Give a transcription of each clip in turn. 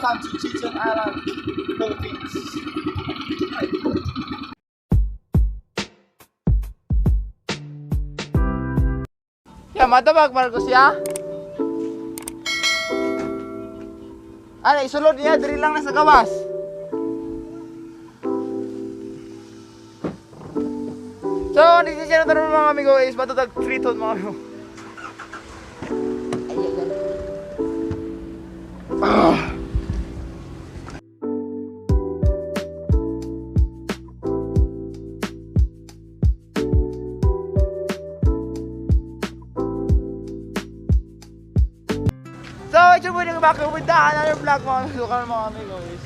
Welcome to Chichen Island, Philippines. Ya, matabag Marcos ya. Ano, isulod niya, diri lang na sa gawas. So, nagsisya na tayo mga amigo is matutag 3 ton mga amigo. So, ito po yung bakit-puntahan na yung vlog mga amigo. Kaya mga amigo is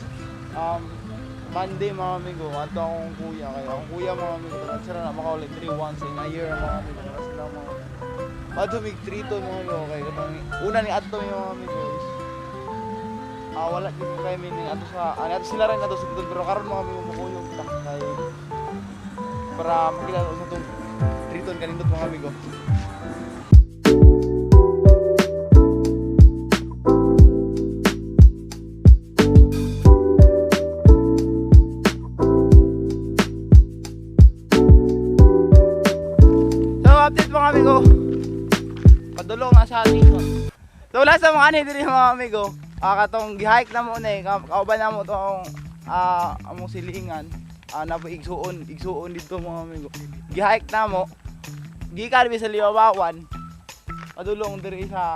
Monday mga amigo. Ato akong kuya kayo. Ang kuya mga amigo. Tagal sila na makaulit 3 once in a year mga amigo. Tagal sila mga madumig 3 to mga amigo. Kaya una ni Ato yung mga amigo is wala din kayo meaning ato sa ato sila rin ato sa kitol. Pero karon mga amigo mukuyong kita kayo para makilala sa itong 3 ton kanindot mga amigo. Update mga amigo, padulong na sa dito. So wala sa mga ani diri mga amigo, katong gihike na mo ni kauban na mo tong among silingan, na po igsuon dito mga amigo. Gihike na mo, gikan sa Liwawawan, padulong diri sa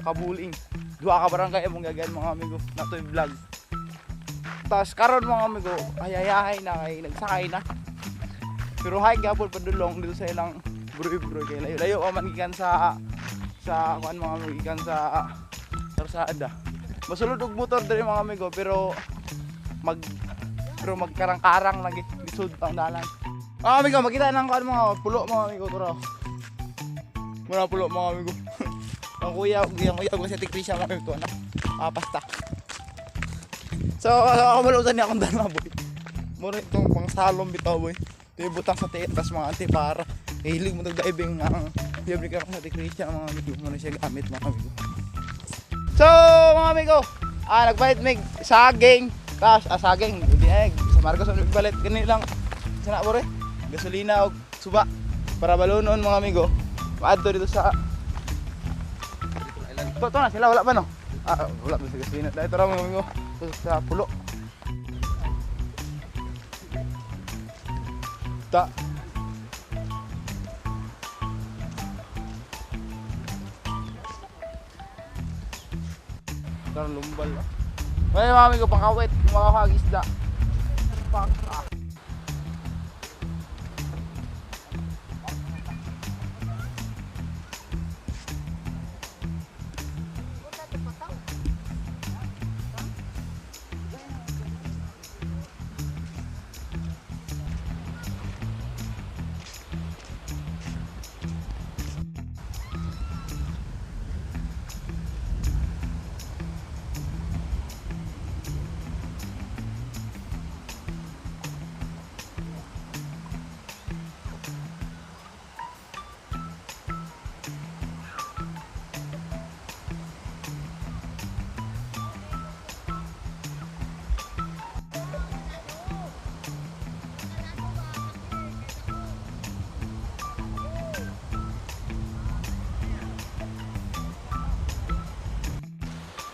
Kabuling. Duha ka barangay among gagan mga amigo, natoy vlog. Tas karon mga amigo, hayayahay na kay nagsakay na. Pero hike gapon padulong dito sa ilang bro kay layo man gikan sa kuan mga amigo gikan sa Tarsada. Masulod og motor diri mga amigo pero magkarang-karang lagi lisod ang dalan. Amigo makita nang kuan mga pulo mga amigo turo. Muna pulo mga amigo. Ang kuya ko sa Tikrisya mga amigo na. Pasta. So ako malutan ni akong dala boy. Mura itong pangsalom bitaw boy. Butang sa tetas mga antipara. Hilig mo tag-diving nga. Hilig ka sa Tikrisya mga amigo. Muna siya gamit mga amigo. So mga amigo, nagbayad mig saging. Tapos saging, hindi sa Marcos ang nagbalit. Ganun lang. Sana mo rin. Gasolina o suba. Para balunon mga amigo. Maadto dito sa ito na sila, wala pa no? Wala pa sa gasolina. Ito ra mga amigo. Ito sa pulo. Ta. Tarang lumbal. May mga amigo pangkawit, mga kagisda.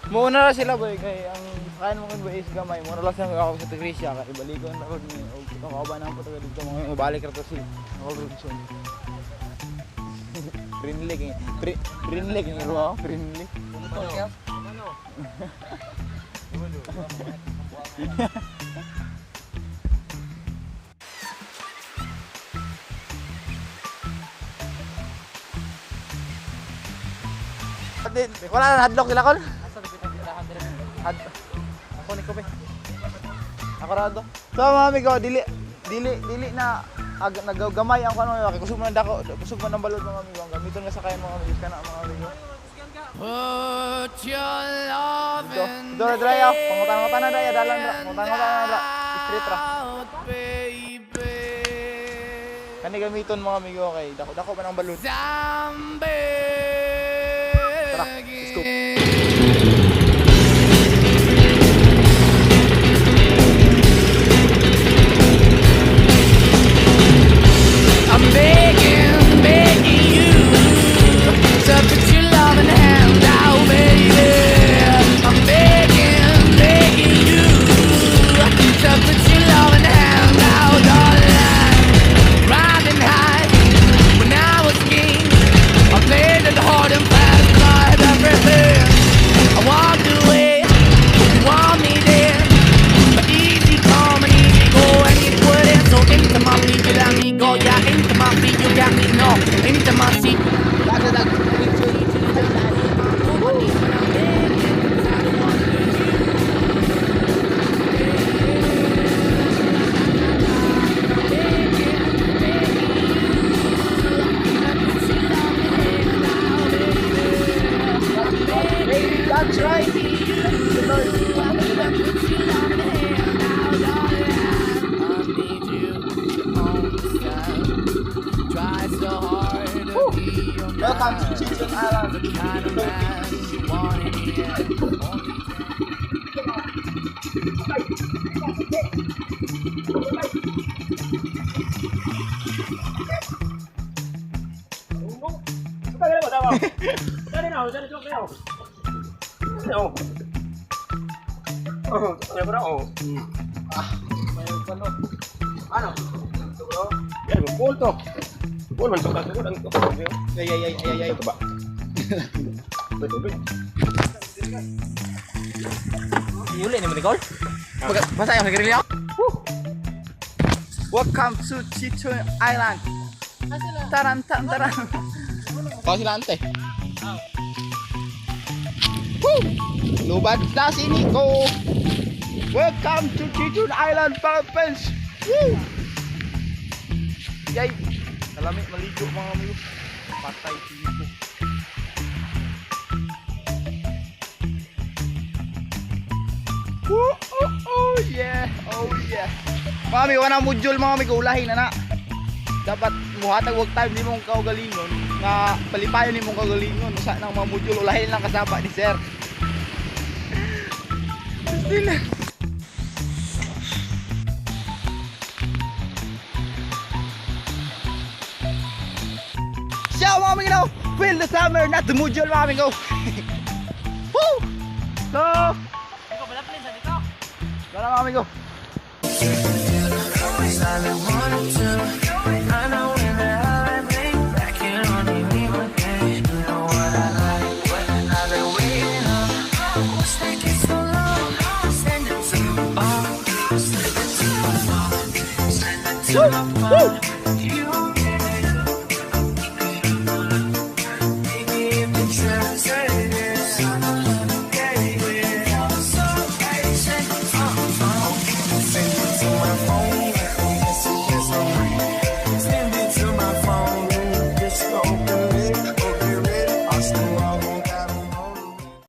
Muna na sila boy kay ang kain mo kun boy is gamay. Muna lang sa ako sa Tikrisya kay ibaligon na ko ni og kauban ang puto dito mga ibalik ra to si ako production. Friendly ni ro, friendly. Ano? Wala na hadlock nila kon. Ako ni Kobe. Ako rado. So mga amigo, dili na nagagamay ang kano kay kusog man dako, kusog man ang balod mga amigo. Ang gamiton nga sa kayan mga amigo kana mga amigo. Put your love in the dry off. Pangutan na daya dalan ra. Pangutan na street ra. Kani gamiton mga amigo kay dako man ang balod. Tara, let's go. That's right. Welcome to Chichen Island. Yuli ni mo Nicole. Basta yung nagrilyo. Welcome to Chichen Island. Taran taran taran. Kau sila ante. Woo! Lubad na si Nico. Welcome to Chichen Island, Philippines. Woo! Yay! Salami maligo mga amigo. Patay si Nico. Woo! Oh yeah! Oh yeah! Mga amigo, kanang module mga amigo, ulahin na na. Dapat muhatag wag time ni mong kaugalingon nga palipayon ni mong kaugalingon usa nang mga module ulahin lang kasaba ni sir. Still. So mga amigo, feel the summer, not the module mga amigo. Woo! So, Ikaw balapin sa dito. wala mga amigo. You